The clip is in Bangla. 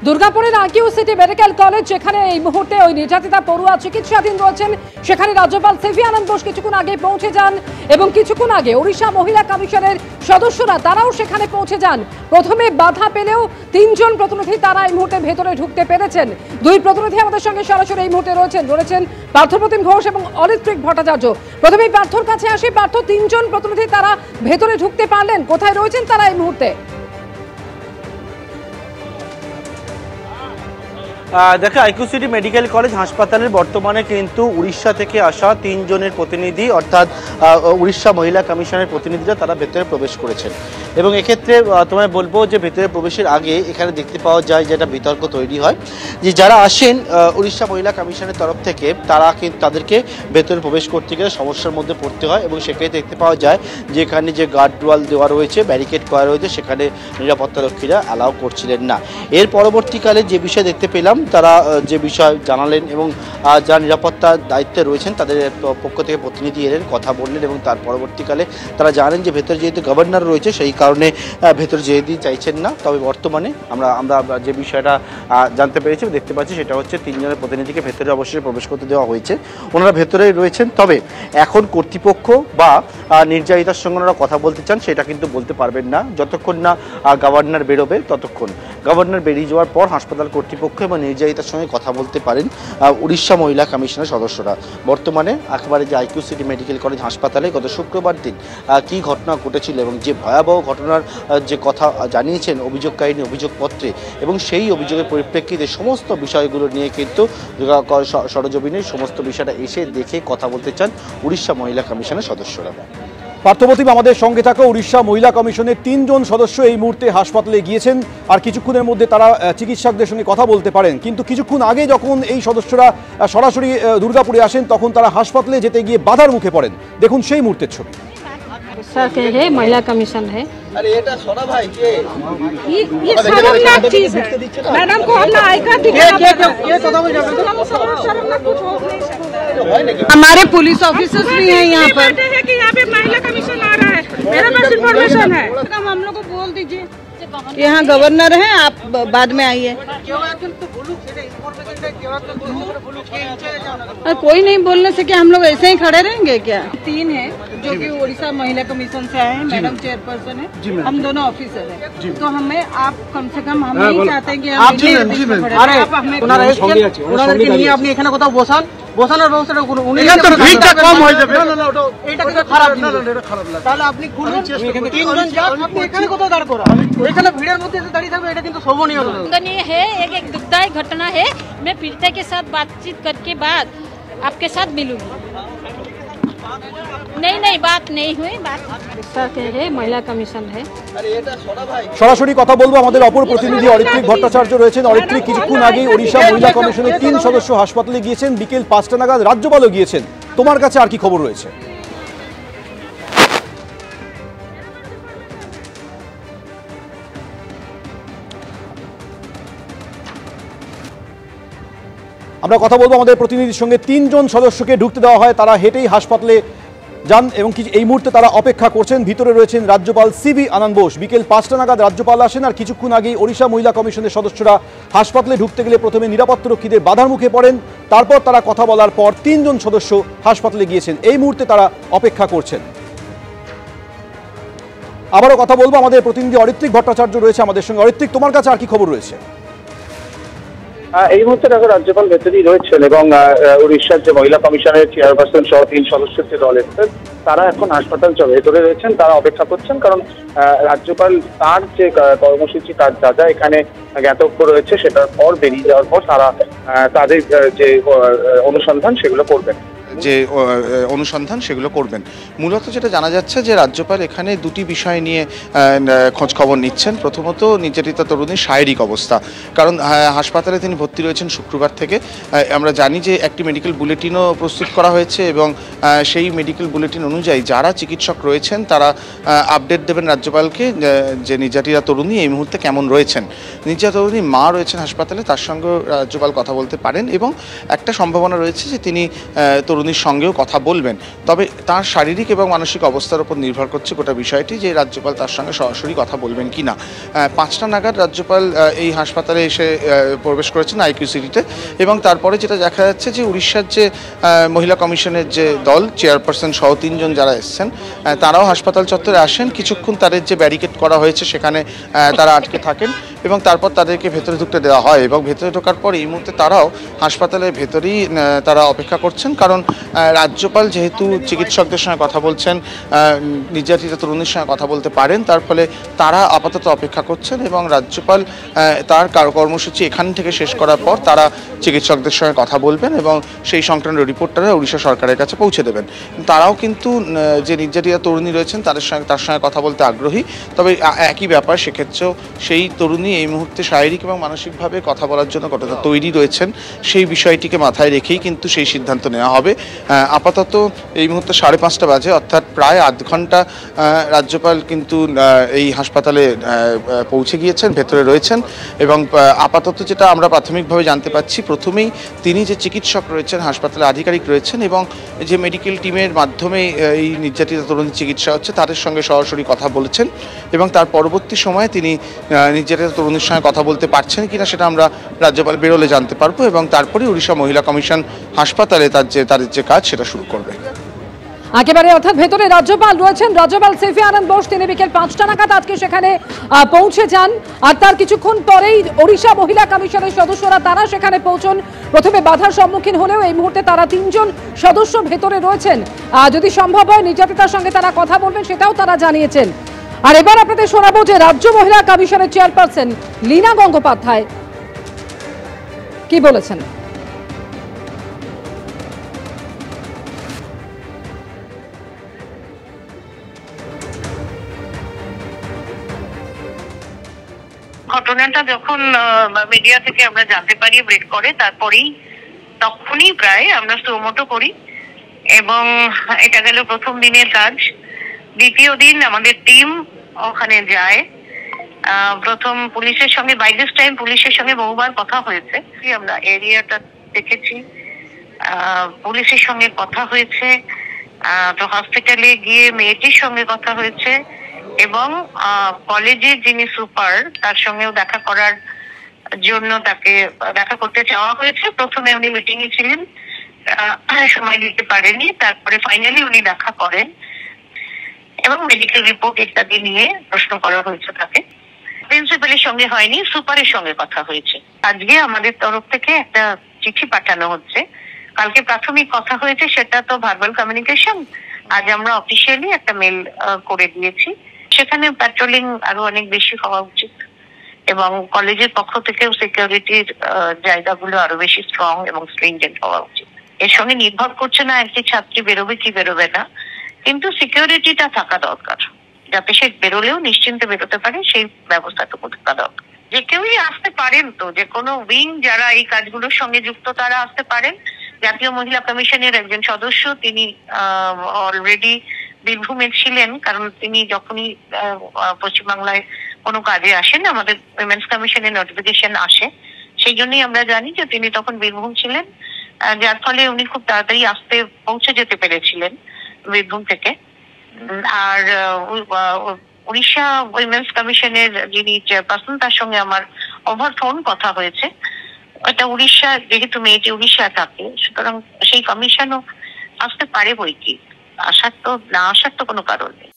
দুর্গাপুরের আকিউ সিটি মেডিকেল কলেজ, যেখানে এই মুহূর্তে ওই নির্যাতিতা পড়ুয়া চিকিৎসাধীন রয়েছেন, সেখানে রাজ্যপাল সিভি আনন্দ বোস কিছুক্ষণ আগে পৌঁছে যান এবং কিছুক্ষণ আগে ওড়িশা মহিলা কমিশনের সদস্যরা তারাও সেখানে পৌঁছে যান। প্রথমে বাধা পেলেও তিনজন প্রতিনিধি তারা এই মুহূর্তে ভেতরে ঢুকতে পেরেছেন। দুই প্রতিনিধি আমাদের সঙ্গে সরাসরি এই মুহূর্তে রয়েছেন পার্থপ্রতিম ঘোষ এবং অরিত্রিক ভট্টাচার্য। প্রথমেই পার্থর কাছে আসি। পার্থ, তিনজন প্রতিনিধি তারা ভেতরে ঢুকতে পারলেন, কোথায় রয়েছেন তারা এই মুহূর্তে? দেখো, আইকিউ সিটি মেডিকেল কলেজ হাসপাতালের বর্তমানে কিন্তু উড়িষ্যা থেকে আসা তিনজনের প্রতিনিধি, অর্থাৎ উড়িষ্যা মহিলা কমিশনের প্রতিনিধিরা তারা ভেতরে প্রবেশ করেছেন। এবং এক্ষেত্রে তোমায় বলবো যে ভেতরে প্রবেশের আগে এখানে দেখতে পাওয়া যায় যেটা বিতর্ক তৈরি হয় যে যারা আসেন উড়িষ্যা মহিলা কমিশনের তরফ থেকে তারা কিন্তু তাদেরকে ভেতরে প্রবেশ করতে গেলে সমস্যার মধ্যে পড়তে হয়। এবং সেখানে দেখতে পাওয়া যায় যে এখানে যে গার্ড ওয়াল দেওয়া রয়েছে, ব্যারিকেড করা রয়েছে, সেখানে নিরাপত্তারক্ষীরা অ্যালাউ করছিলেন না। এর পরবর্তীকালে যে বিষয় দেখতে পেলাম, তারা যে বিষয় জানালেন এবং যারা নিরাপত্তার দায়িত্বে রয়েছেন তাদের পক্ষ থেকে প্রতিনিধি এলেন, কথা বললেন এবং তার পরবর্তীকালে তারা জানেন যে ভেতরে যেহেতু গভর্নর রয়েছে সেই কারণে ভেতরে যেতে চাইছেন না। তবে বর্তমানে আমরা যে বিষয়টা জানতে পেরেছি, দেখতে পাচ্ছি, সেটা হচ্ছে তিনজনের প্রতিনিধিকে ভেতরে অবশ্যই প্রবেশ করতে দেওয়া হয়েছে, ওনারা ভেতরেই রয়েছেন। তবে এখন কর্তৃপক্ষ বা নির্যাতিতার সঙ্গে ওনারা কথা বলতে চান সেটা কিন্তু বলতে পারবেন না যতক্ষণ না গভর্নর বেরোবে। ততক্ষণ গভর্নর বেরিয়ে যাওয়ার পর হাসপাতাল কর্তৃপক্ষ এবং নির্যাতিতার সঙ্গে কথা বলতে পারেন উড়িষ্যা মহিলা কমিশনের সদস্যরা। বর্তমানে একেবারে যে আইকিউ সিটি মেডিকেল কলেজ হাসপাতালে গত শুক্রবার দিন কী ঘটনা ঘটেছিল এবং যে ভয়াবহ ঘটনার যে কথা জানিয়েছেন অভিযোগকারী অভিযোগপত্রে, এবং সেই অভিযোগের পরিপ্রেক্ষিতে সমস্ত বিষয়গুলো নিয়ে কিন্তু সরজমিনের সমস্ত বিষয়টা এসে দেখে কথা বলতে চান উড়িষ্যা মহিলা কমিশনের সদস্যরা। পার্থপ্রতিম আমাদের সঙ্গে থাকা উড়িষ্যা মহিলা কমিশনের তিনজন সদস্য এই মুহূর্তে হাসপাতালে গিয়েছেন, আর কিছুক্ষণের মধ্যে তারা চিকিৎসকদের সঙ্গে কথা বলতে পারেন। কিন্তু কিছুক্ষণ আগে যখন এই সদস্যরা সরাসরি দুর্গাপুরে আসেন তখন তারা হাসপাতালে যেতে গিয়ে বাধার মুখে পড়েন। দেখুন সেই মুহূর্তের ছবি। है महिला कमीशन है। अरे ये सोना भाई के ये शर्मनाक चीज है। मैडम को अपना आई कार्ड दिखाना। हमारे पुलिस ऑफिसर्स भी हैं यहाँ पर है कि यहाँ पे महिला कमीशन आ रहा है, मेरे पास इंफॉर्मेशन है। हम लोग को बोल दीजिए यहाँ गवर्नर है, आप बाद में आइए। कोई नहीं बोलने से क्या हम लोग ऐसे ही खड़े रहेंगे क्या? तीन है जो कि उड़ीसा महिला कमीशन से आए हैं, मैडम चेयरपर्सन है, हम दोनों ऑफिसर हैं। तो हमें आप कम से कम हम नहीं चाहते हैं कि আপনি এখানে কোথাও বসানোর ব্যবস্থাটা করুন। এখানে তো ভিড়টা কম হয়ে যাবে। না না, এটা কিন্তু খারাপ। না না, এটা খারাপ লাগে। তাহলে আপনি খুলুন, তিনজন যান, আপনি এখানে কোথাও দাঁড় করা। এখানে ভিড়ের মধ্যে এসে দাঁড়িয়ে থাকবে, এটা কিন্তু শোভনীয় नहीं है। एक दुखदायी घटना है। मैं पीड़िता के साथ बातचीत करके बाद आपके साथ मिलूंगी। नहीं बात नहीं हुई, बात है महिला कमीशन है। সরাসরি কথা বলবো আমাদের অপর প্রতিনিধি অরিত্রিক ভট্টাচার্য রয়েছেন। অরিত্রিক, কিছুক্ষণ আগেই ওড়িশা মহিলা কমিশনের তিন সদস্য হাসপাতালে গিয়েছেন, বিকেল 5টা নাগাদ রাজ্যপালও গিয়েছেন। তোমার কাছে আর কি খবর রয়েছে? আমরা কথা বলবো আমাদের প্রতিনিধির সঙ্গে। তিনজন সদস্যকে ঢুকতে দেওয়া হয়, তারা হেঁটেই হাসপাতালে যান এবং এই মুহূর্তে তারা অপেক্ষা করছেন। ভিতরে রয়েছেন রাজ্যপাল সিভি আনন্দ বোস। বিকেল 5টা নাগাদ রাজ্যপাল আসেন, আর কিছুক্ষণ আগেই ওড়িশা মহিলা কমিশনের সদস্যরা হাসপাতালে ঢুকতে গেলে প্রথমে নিরাপত্তারক্ষীদের বাধার মুখে পড়েন, তারপর তারা কথা বলার পর তিনজন সদস্য হাসপাতালে গিয়েছেন। এই মুহূর্তে তারা অপেক্ষা করছেন। আবারও কথা বলবো আমাদের প্রতিনিধি অরিত্রিক ভট্টাচার্য রয়েছে আমাদের সঙ্গে। অরিত্রিক, তোমার কাছে আর কি খবর রয়েছে? এই মুহূর্তে দেখো রাজ্যপাল ভেতরেই রয়েছেন এবং উড়িষ্যার যে মহিলা কমিশনের চেয়ারপারসন সহ তিন সদস্যের যে দল এসেছেন তারা এখন হাসপাতাল ভেতরে রয়েছেন, তারা অপেক্ষা করছেন। কারণ রাজ্যপাল তার যে কর্মসূচি, তার যা যা এখানে জ্ঞাতব্য রয়েছে সেটার পর বেরিয়ে যাওয়ার পর তারা তাদের যে অনুসন্ধান সেগুলো করবেন। মূলত যেটা জানা যাচ্ছে যে রাজ্যপাল এখানে দুটি বিষয় নিয়ে খোঁজ খবর নিচ্ছেন। প্রথমত নির্যাতিতা তরুণীর শারীরিক অবস্থা, কারণ হাসপাতালে তিনি ভর্তি রয়েছেন শুক্রবার থেকে। আমরা জানি যে একটি মেডিকেল বুলেটিনও প্রস্তুত করা হয়েছে এবং সেই মেডিকেল বুলেটিন অনুযায়ী যারা চিকিৎসক রয়েছেন তারা আপডেট দেবেন রাজ্যপালকে যে নির্যাতিতা তরুণী এই মুহূর্তে কেমন রয়েছেন। নির্যাতিতা তরুণীর মা রয়েছেন হাসপাতালে, তার সঙ্গে রাজ্যপাল কথা বলতে পারেন এবং একটা সম্ভাবনা রয়েছে যে তিনি তরুণী তরুণীর সঙ্গেও কথা বলবেন, তবে তার শারীরিক এবং মানসিক অবস্থার উপর নির্ভর করছে গোটা বিষয়টি যে রাজ্যপাল তার সঙ্গে সরাসরি কথা বলবেন কি না। 5টা নাগাদ রাজ্যপাল এই হাসপাতালে এসে প্রবেশ করেছেন আইকিউসিটিতে, এবং তারপরে যেটা দেখা যাচ্ছে যে উড়িষ্যার যে মহিলা কমিশনের যে দল চেয়ারপারসন সহ 3 জন যারা এসছেন তারাও হাসপাতাল চত্বরে আসেন। কিছুক্ষণ তাদের যে ব্যারিকেড করা হয়েছে সেখানে তারা আটকে থাকেন এবং তারপর তাদেরকে ভেতরে ঢুকতে দেওয়া হয়, এবং ভেতরে ঢোকার পর এই মুহূর্তে তারাও হাসপাতালের ভেতরেই তারা অপেক্ষা করছেন। কারণ রাজ্যপাল যেহেতু চিকিৎসকদের সঙ্গে কথা বলছেন, নির্যাতিত তরুণীর সঙ্গে কথা বলতে পারেন, তার ফলে তারা আপাতত অপেক্ষা করছেন এবং রাজ্যপাল তার কর্মসূচি এখান থেকে শেষ করার পর তারা চিকিৎসকদের সঙ্গে কথা বলবেন এবং সেই সংক্রান্ত রিপোর্টটা উড়িষ্যা সরকারের কাছে পৌঁছে দেবেন। তারাও কিন্তু যে নির্যাতিত তরুণী রয়েছেন তার সঙ্গে কথা বলতে আগ্রহী, তবে একই ব্যাপার সেক্ষেত্রেও সেই তরুণী এই মুহূর্তে শারীরিক এবং মানসিকভাবে কথা বলার জন্য কতটা তৈরি রয়েছেন সেই বিষয়টিকে মাথায় রেখেই কিন্তু সেই সিদ্ধান্ত নেওয়া হবে। আপাতত এই মুহূর্তে 5:30 বাজে, অর্থাৎ প্রায় আধ ঘন্টা রাজ্যপাল কিন্তু এই হাসপাতালে পৌঁছে গিয়েছেন, ভেতরে রয়েছেন এবং আপাতত যেটা আমরা প্রাথমিকভাবে জানতে পাচ্ছি, প্রথমেই তিনি যে চিকিৎসক রয়েছেন, হাসপাতালে আধিকারিক রয়েছেন এবং যে মেডিকেল টিমের মাধ্যমে এই নির্যাতিত তরুণীর চিকিৎসা হচ্ছে তাদের সঙ্গে সরাসরি কথা বলেছেন এবং তার পরবর্তী সময়ে তিনি নির্যাতিত তরুণীর সঙ্গে কথা বলতে পারছেন কিনা সেটা আমরা রাজ্যপাল বেরোলে জানতে পারবো এবং তারপরে উড়িষ্যা মহিলা কমিশন হাসপাতালে তাদের যে কাজ সেটা শুরু করবে। একেবারে অর্থাৎ ভেতরে রাজ্যপাল রয়েছেন, রাজ্যপাল সিভি আনন্দ বোস, তিনি বিকেল 5টা নাগাদ আজকে সেখানে পৌঁছে যান। আর তার কিছুক্ষণ পরেই ওড়িশা মহিলা কমিশনের সদস্যরা তারা সেখানে পৌঁছন। প্রথমে বাধার সম্মুখীন হলেও এই মুহূর্তে তারা 3 জন সদস্য ভেতরে রয়েছেন। যদি সম্ভব হয় নির্যাতিতার সঙ্গে তারা কথা বলবেন সেটাও তারা জানিয়েছেন। আর এবার আপনাদের শোনাবো যে রাজ্য মহিলা কমিশনের চেয়ারপারসন লীনা গঙ্গোপাধ্যায় কি বলেছেন। ঘটনাটা যখন মিডিয়া থেকে আমরা জানতে পারি, ব্রেক করে, তখনই প্রায় আমরা সুমোটো করি এবং এটা গেল প্রথম দিনের কাজ। দ্বিতীয় দিন আমাদের টিম ওখানে যায়। প্রথম পুলিশের সঙ্গে, বাই দিস টাইম পুলিশের সঙ্গে বহুবার কথা হয়েছে, আমরা এরিয়াটা দেখেছি, পুলিশের সঙ্গে কথা হয়েছে, তো হসপিটালে গিয়ে মেয়েটির সঙ্গে কথা হয়েছে এবং কলেজের যিনি সুপার তার সঙ্গেও দেখা করার জন্য তাকে দেখা করতে চাওয়া হয়েছে। প্রথমে উনি মিটিং এ ছিলেন, সময় দিতে পারেননি, তারপরে ফাইনালি উনি দেখা করেন এবং মেডিকেল রিপোর্ট ইত্যাদি নিয়ে প্রশ্ন করা হয়েছে তাকে। প্রিন্সিপালের সঙ্গে হয়নি, সুপারের সঙ্গে কথা হয়েছে। আজকে আমাদের তরফ থেকে একটা চিঠি পাঠানো হচ্ছে। কালকে প্রাথমিক কথা হয়েছে, সেটা তো ভার্বাল কমিউনিকেশন। আজ আমরা অফিসিয়ালি একটা মেল করে দিয়েছি। সেখানে প্যাট্রোলিং আরো অনেক বেশি হওয়া উচিত এবং কলেজের পক্ষ থেকেও সিকিউরিটির জায়গাগুলো আরো বেশি স্ট্রং এবং স্ট্রিংজেন্ট হওয়া উচিত। এর সঙ্গে নির্ভর করছে না একটি ছাত্রী বেরোবে কি বেরোবে না, কিন্তু সিকিউরিটিটা থাকা দরকার, যাতে সে বেরোলেও নিশ্চিন্তে বেরোতে পারে, সেই ব্যবস্থাটুকু থাকা দরকার। যে কেউই আসতে পারেন, তো যে কোনো উইং যারা এই কাজগুলোর সঙ্গে যুক্ত তারা আসতে পারেন। জাতীয় মহিলা কমিশনের একজন সদস্য, তিনি অলরেডি বীরভূমে ছিলেন, কারণ তিনি যখনই পশ্চিমবাংলায় কোনো কাজে আসেন আমাদের উইমেন্স কমিশনের নোটিফিকেশন আসে, সেই জন্যই আমরা জানি যে তিনি তখন বীরভূম ছিলেন, যার ফলে উনি খুব তাড়াতাড়ি পৌঁছে যেতে পেরেছিলেন বীরভূম থেকে। আর উড়িষ্যা উইমেন্স কমিশনের যিনি চেয়ারপারসন তার সঙ্গে আমার ওভার ফোন কথা হয়েছে। এটা উড়িষ্যা, যেহেতু মেয়েটি উড়িষ্যা থাকে, সুতরাং সেই কমিশনও আসতে পারে বই কি, না আসার তো কোনো কারণ নেই।